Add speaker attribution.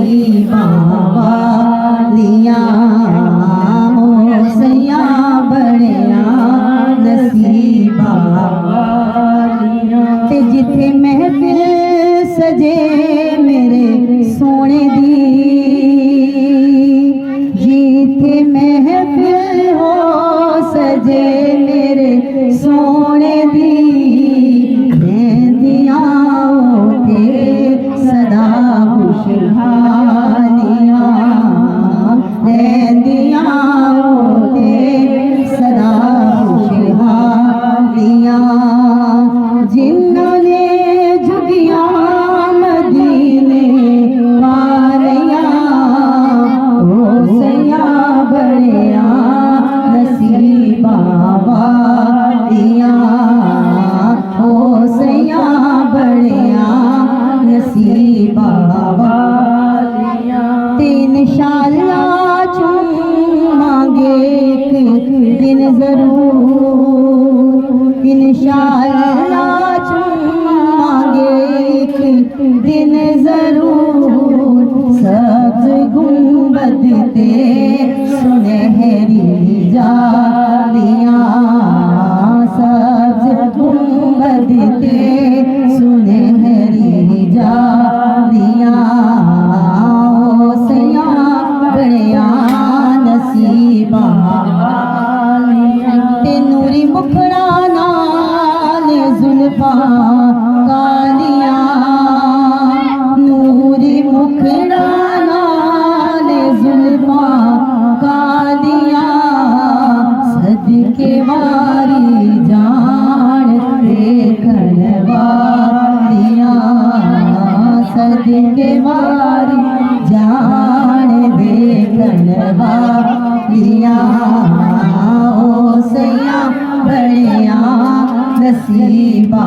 Speaker 1: नसीबा वालियां हो सैया बड़िया नसीबा वालियां ते जिथे महफिल सजे मेरे सोने दी जिथे महफिल हो सजे मेरे सोने दी रहंदियां ओते सदा खुशहालियां रहंदियां ओते सदा खुशहालियां जिन्हां ने झुगियां मदीने पारियां ओ सैया बड़िया नसीबा वालियां ओ सैया बड़िया नसीबा वालियां ते इंशाअल्लाह चूमांगे एक दिन जरूर इंशाअल्लाह चूमांगे एक दिन जरूर सब्ज गुंबद ते सुनहरी जालियां सब्ज गुंबद ते सुनहरी जालियां ओ सैया बड़िया नसीबा ते नूरी मुखड़ा नाल जुल्फा कालियां नूरी मुखड़ा नाल जुल्फा कालियां सदके वारी जान देखण वालियां सदके वारी जान देखण वालियां ओ सैया बड़िया नसीबा